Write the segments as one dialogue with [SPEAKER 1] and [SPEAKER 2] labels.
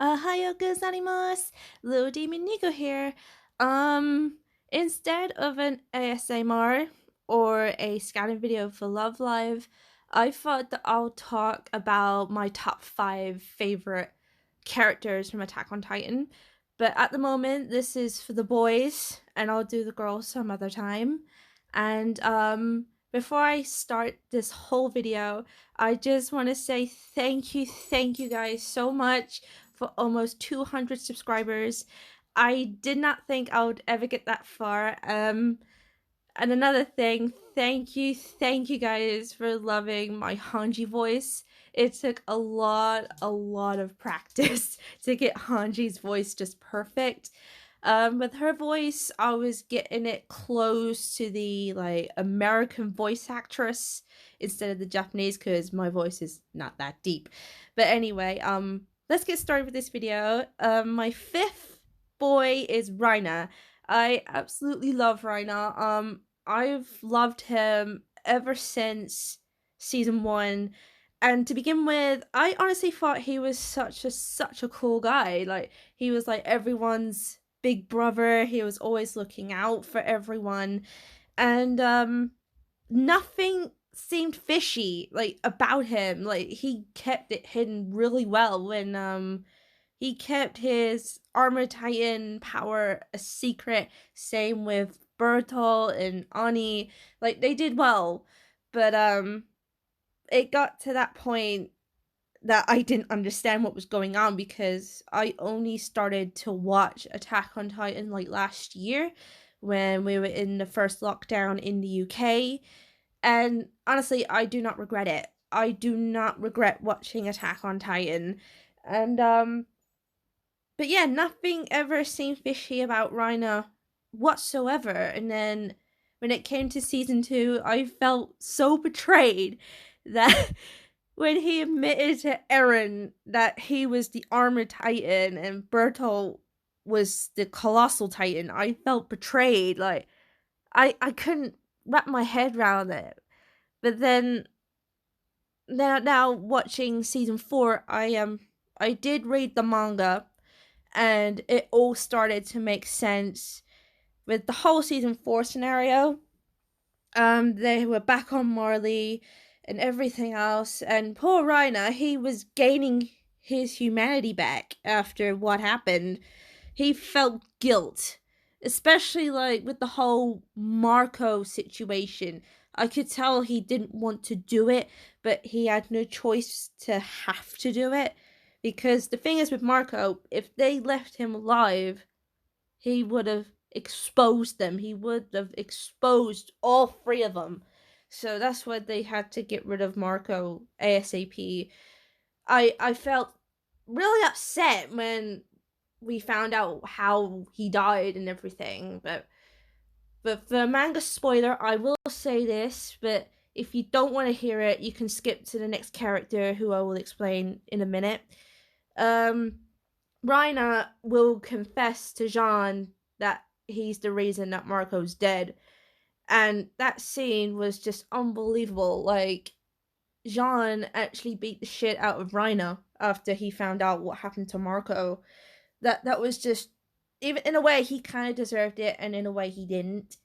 [SPEAKER 1] Ohayo gozaimasu! Little Demon Nico here. Um, Instead of an ASMR or a scouting video for Love Live, I thought that I'll talk about my top 5 favorite characters from Attack on Titan. But at the moment, this is for the boys, and I'll do the girls some other time. And before I start this whole video, I just want to say thank you guys so much for almost 200 subscribers. I did not think I would ever get that far. And another thing, thank you guys for loving my Hanji voice. It took a lot of practice to get Hanji's voice just perfect. With her voice, I was getting it close to the like American voice actress instead of the Japanese because my voice is not that deep. But anyway, let's get started with this video. My fifth boy is Rhino. I absolutely love Rhino. I've loved him ever since season 1. And to begin with, I honestly thought he was such a cool guy. Like he was like everyone's big brother. He was always looking out for everyone. And nothing seemed fishy like about him. Like he kept it hidden really well when he kept his armor titan power a secret. Same with Bertolt and Ani. Like they did well. But it got to that point that I didn't understand what was going on because I only started to watch Attack on Titan like last year when we were in the first lockdown in the UK. And honestly, I do not regret it. I do not regret watching Attack on Titan. And but yeah, nothing ever seemed fishy about Rhino whatsoever. And then when it came to season 2, I felt so betrayed that when he admitted to Eren that he was the armored titan and Bertolt was the colossal titan, I felt betrayed. Like I couldn't wrap my head around it. But then now watching season 4, I did read the manga and it all started to make sense with the whole season 4 scenario. They were back on Marley and everything else, and poor Rhino, he was gaining his humanity back after what happened. He felt guilt, especially like with the whole Marco situation. I could tell he didn't want to do it, but he had no choice to have to do it. Because the thing is with Marco, if they left him alive, he would have exposed them. He would have exposed all 3 of them. So that's why they had to get rid of Marco ASAP. I felt really upset when we found out how he died and everything. But for manga spoiler, I will say this, but if you don't want to hear it, you can skip to the next character who I will explain in a minute. Rhino will confess to Jean that he's the reason that Marco's dead. And that scene was just unbelievable. Like, Jean actually beat the shit out of Rhino after he found out what happened to Marco. That was just, even in a way he kind of deserved it and in a way he didn't.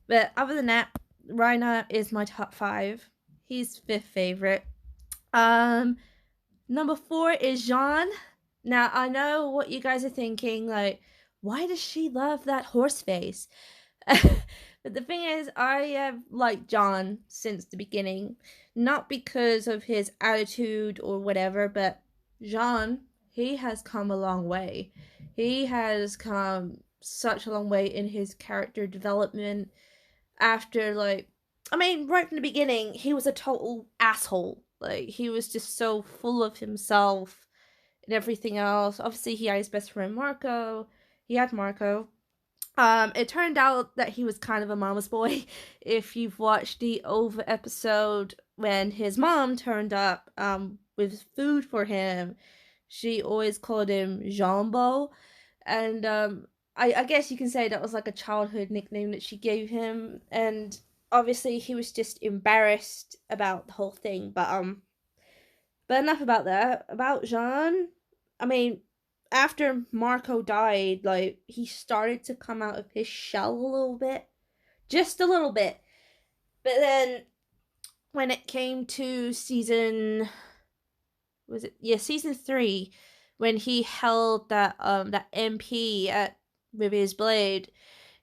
[SPEAKER 1] But other than that, Rhino is my top 5. He's 5th favorite. Number 4 is Jean. Now, I know what you guys are thinking, like, why does she love that horse face? But the thing is, I have liked John since the beginning. Not because of his attitude or whatever, but Jean, he has come a long way. He has come such a long way in his character development after, like, I mean, right from the beginning, he was a total asshole. Like, he was just so full of himself and everything else. Obviously, he had his best friend Marco. He had Marco. It turned out that he was kind of a mama's boy. If you've watched the OVA episode when his mom turned up with food for him, she always called him Jumbo. And I guess you can say that was like a childhood nickname that she gave him. And obviously he was just embarrassed about the whole thing. But enough about that. About Jean, I mean, after Marco died, like, he started to come out of his shell a little bit. Just a little bit. But then when it came to season season 3, when he held that MP at with his blade,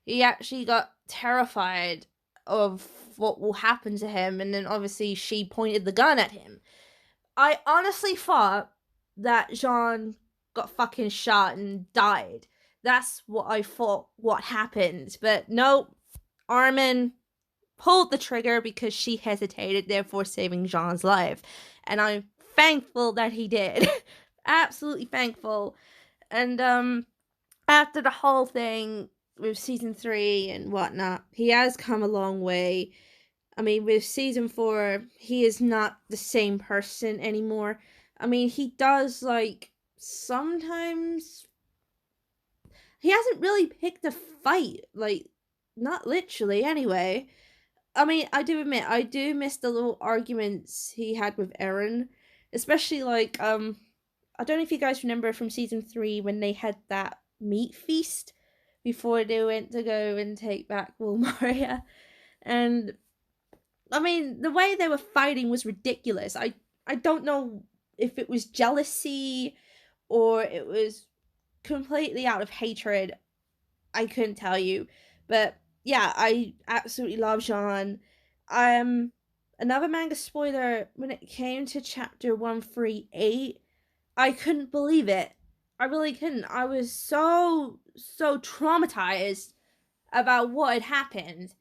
[SPEAKER 1] he actually got terrified of what will happen to him, and then obviously she pointed the gun at him. I honestly thought that Jean got fucking shot and died. That's what I thought what happened. But no, Armin pulled the trigger because she hesitated, therefore saving Jean's life. And I'm thankful that he did. Absolutely thankful. And after the whole thing with season 3 and whatnot, he has come a long way. I mean, with season 4, he is not the same person anymore. I mean, he does, like, sometimes... He hasn't really picked a fight, like, not literally, anyway. I mean, I do admit, I do miss the little arguments he had with Eren. Especially, like, I don't know if you guys remember from season 3 when they had that meat feast before they went to go and take back Wilmaria. And I mean, the way they were fighting was ridiculous. I don't know if it was jealousy or it was completely out of hatred. I couldn't tell you. But yeah, I absolutely love Jean. Another manga spoiler, when it came to chapter 138, I couldn't believe it. I really couldn't. I was so traumatized about what had happened.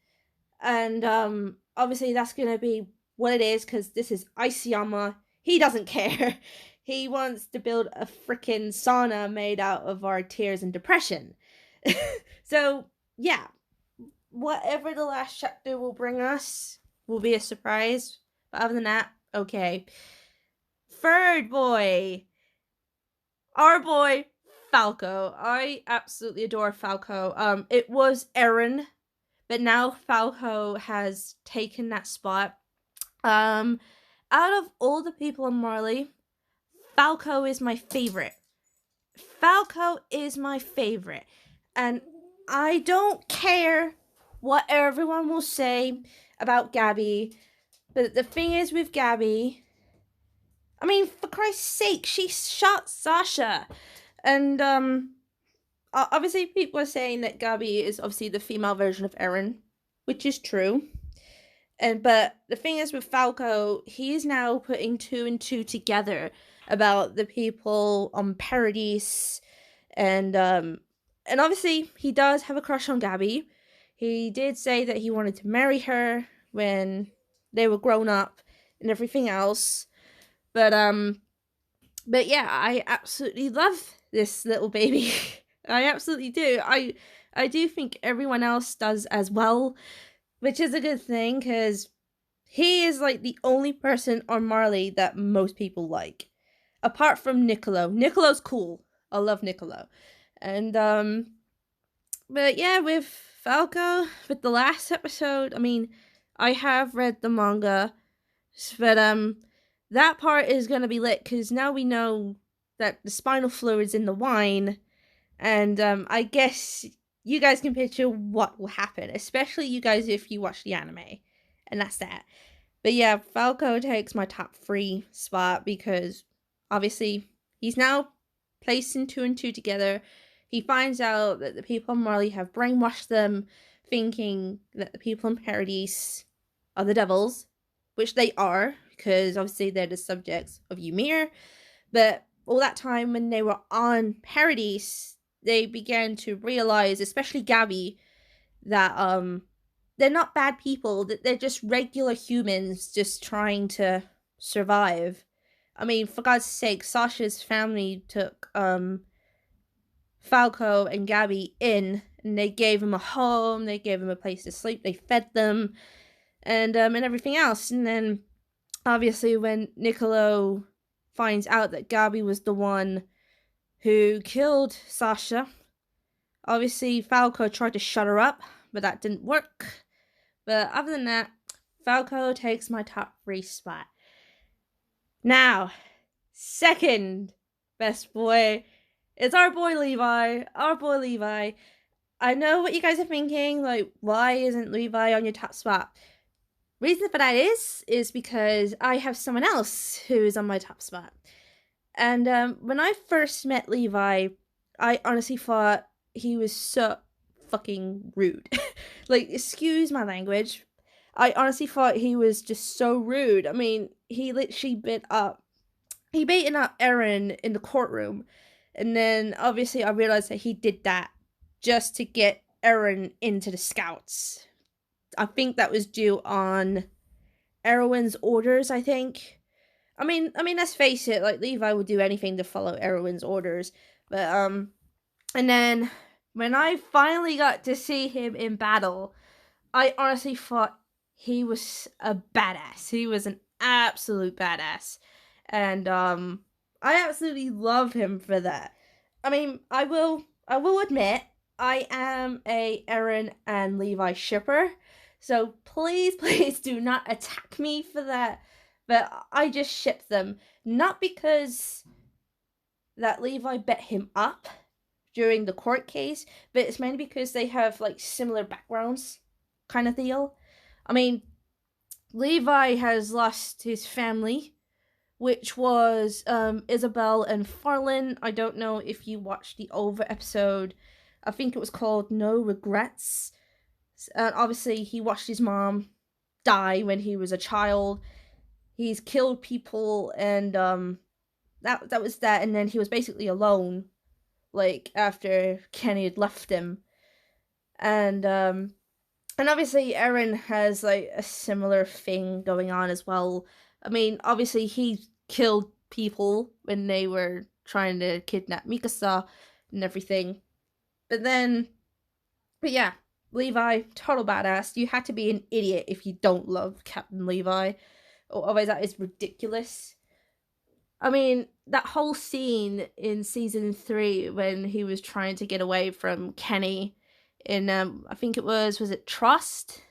[SPEAKER 1] And obviously that's gonna be what it is, because this is Isayama. He doesn't care. He wants to build a freaking sauna made out of our tears and depression. So yeah, whatever the last chapter will bring us will be a surprise. But other than that, okay. Third boy, our boy Falco. I absolutely adore Falco. It was Eren, but now Falco has taken that spot. Out of all the people on Marley, Falco is my favorite. Falco is my favorite. And I don't care what everyone will say about Gabby, but the thing is with Gabby, I mean, for Christ's sake, she shot Sasha. And obviously people are saying that Gabby is obviously the female version of Eren, which is true. But the thing is with Falco, he is now putting 2 and 2 together about the people on Paradise, and obviously he does have a crush on Gabby. He did say that he wanted to marry her when they were grown up and everything else. But yeah, I absolutely love this little baby. I absolutely do. I do think everyone else does as well, which is a good thing, because he is like the only person on Marley that most people like. Apart from Niccolo. Niccolo's cool. I love Niccolo. And but yeah, with Falco, with the last episode, I mean, I have read the manga, but that part is gonna be lit, because now we know that the spinal fluid's in the wine, and I guess you guys can picture what will happen, especially you guys if you watch the anime, and that's that. But yeah, Falco takes my top 3 spot, because obviously he's now placing 2 and 2 together. He finds out that the people in Marley have brainwashed them, thinking that the people in Paradise are the devils, which they are, because obviously they're the subjects of Ymir. But all that time when they were on Paradise, they began to realize, especially Gabby, that they're not bad people, that they're just regular humans just trying to survive. I mean, for God's sake, Sasha's family took Falco and Gabby in, and they gave him a home, they gave him a place to sleep, they fed them, and everything else. And then obviously when Niccolo finds out that Gabby was the one who killed Sasha, obviously Falco tried to shut her up, but that didn't work. But other than that, Falco takes my top 3 spot. Now, second best boy It's our boy Levi. Our boy Levi. I know what you guys are thinking, like, why isn't Levi on your top spot? Reason for that is because I have someone else who is on my top spot. And when I first met Levi, I honestly thought he was so fucking rude. Like, excuse my language. I honestly thought he was just so rude. I mean, he literally beaten up Eren in the courtroom. And then obviously I realized that he did that just to get Eren into the scouts. I think that was due on Erwin's orders, I think. I mean, let's face it, like Levi would do anything to follow Erwin's orders. But and then when I finally got to see him in battle, I honestly thought he was a badass. He was an absolute badass. And I absolutely love him for that. I mean, I will admit I am a Eren and Levi shipper. So please, please do not attack me for that. But I just ship them. Not because that Levi bet him up during the court case, but it's mainly because they have like similar backgrounds kind of deal. I mean, Levi has lost his family, which was Isabel and Farlin. I don't know if you watched the over episode. I think it was called No Regrets. Obviously, he watched his mom die when he was a child. He's killed people, and that was that. And then he was basically alone, like after Kenny had left him, and obviously Eren has like a similar thing going on as well. I mean, obviously he killed people when they were trying to kidnap Mikasa and everything. But then, but yeah, Levi, total badass. You had to be an idiot if you don't love Captain Levi. Otherwise, that is ridiculous. I mean, that whole scene in season 3 when he was trying to get away from Kenny in I think was it Trust?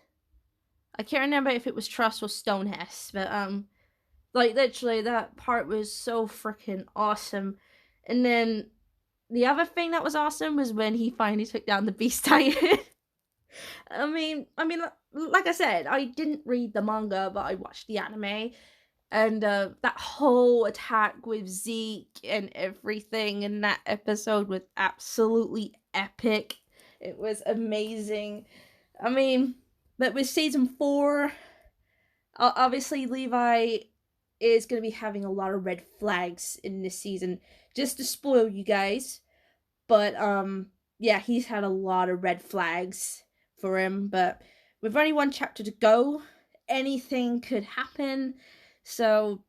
[SPEAKER 1] I can't remember if it was Trust or Stonehenge, but like literally that part was so freaking awesome. And then the other thing that was awesome was when he finally took down the Beast Titan. I mean, like I said, I didn't read the manga, but I watched the anime, and that whole attack with Zeke and everything in that episode was absolutely epic. It was amazing. I mean, but with season 4, obviously Levi is going to be having a lot of red flags in this season. Just to spoil you guys, but yeah, he's had a lot of red flags for him. But with only one chapter to go, anything could happen. So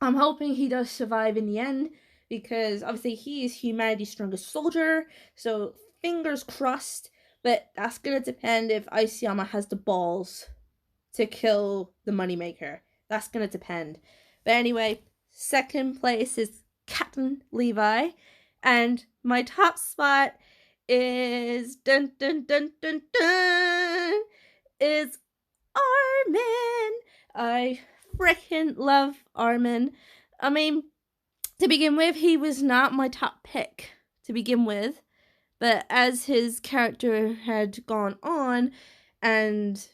[SPEAKER 1] I'm hoping he does survive in the end, because obviously he is humanity's strongest soldier. So fingers crossed. But that's gonna depend if Aoyama has the balls to kill the moneymaker. That's gonna depend. But anyway, second place is Captain Levi, and my top spot is dun dun dun dun dun is Armin. I freaking love Armin. I mean, to begin with, he was not my top pick to begin with, but as his character had gone on, and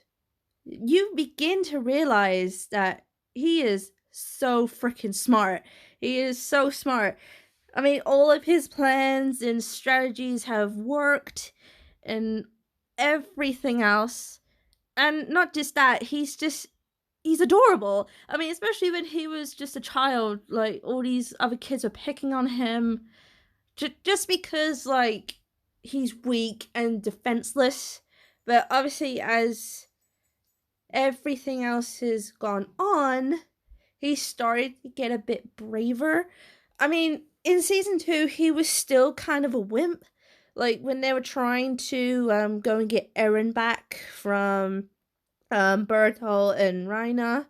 [SPEAKER 1] you begin to realize that he is so freaking smart. He is so smart. I mean, all of his plans and strategies have worked and everything else. And not just that, he's adorable. I mean, especially when he was just a child, like all these other kids are picking on him just because like he's weak and defenseless. But obviously as everything else has gone on, he started to get a bit braver. I mean, in season 2, he was still kind of a wimp. Like when they were trying to go and get Eren back from Bertolt and Rhino.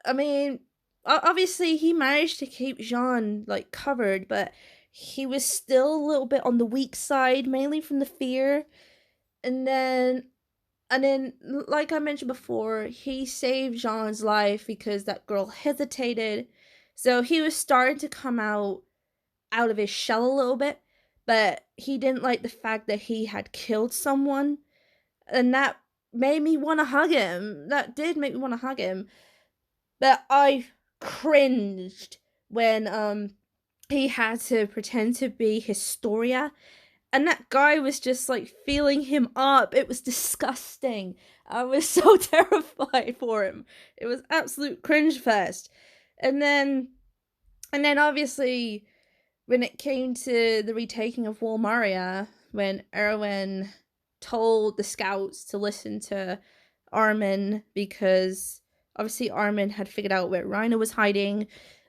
[SPEAKER 1] I mean, obviously he managed to keep Jean like covered, but he was still a little bit on the weak side, mainly from the fear. And then, like I mentioned before, he saved Jean's life because that girl hesitated. So he was starting to come out of his shell a little bit. but he didn't like the fact that he had killed someone, and that made me want to hug him. That did make me want to hug him. But I cringed when he had to pretend to be Historia, and that guy was just like feeling him up. It was disgusting. I was so terrified for him. It was absolute cringe fest. And then obviously when it came to the retaking of Wall Maria, when Erwin told the scouts to listen to Armin because obviously Armin had figured out where Rhino was hiding.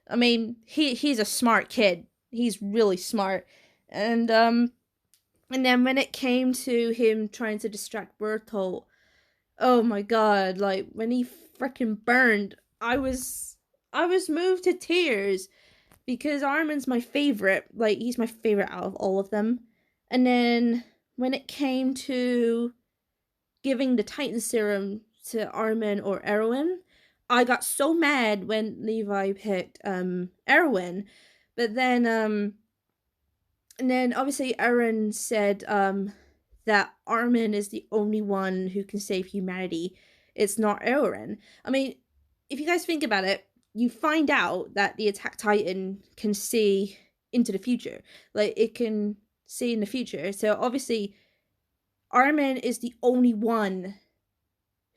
[SPEAKER 1] I mean, he's a smart kid. He's really smart. And then when it came to him trying to distract Bertolt, oh my god, like when he freaking burned, I was moved to tears because Armin's my favorite. Like he's my favorite out of all of them. And then when it came to giving the Titan serum to Armin or Erwin, I got so mad when Levi picked Erwin. But then and then obviously Eren said that Armin is the only one who can save humanity. It's not Eren. I mean, if you guys think about it, you find out that the Attack Titan can see into the future. Like, it can see in the future. So obviously, Armin is the only one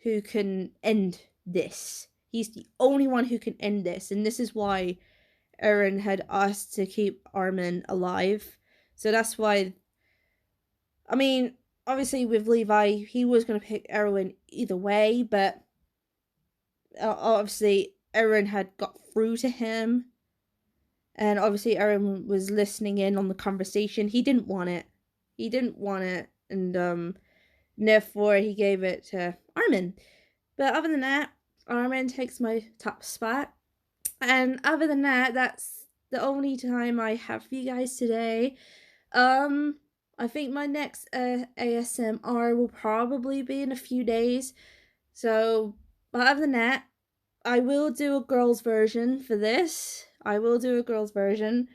[SPEAKER 1] who can end this. He's the only one who can end this. And this is why Eren had asked to keep Armin alive. So that's why, I mean, obviously with Levi, he was going to pick Erwin either way, but obviously Eren had got through to him, and obviously Eren was listening in on the conversation. He didn't want it. He didn't want it, and therefore he gave it to Armin. But other than that, Armin takes my top spot. And other than that, that's the only time I have for you guys today. I think my next ASMR will probably be in a few days. So, but other than that, I will do a girls version for this. I will do a girls version.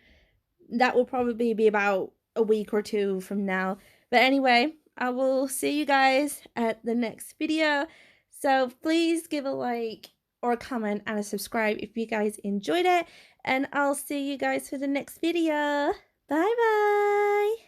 [SPEAKER 1] That will probably be about a week or two from now. But anyway, I will see you guys at the next video. So please give a like or a comment and a subscribe if you guys enjoyed it. And I'll see you guys for the next video. Bye bye.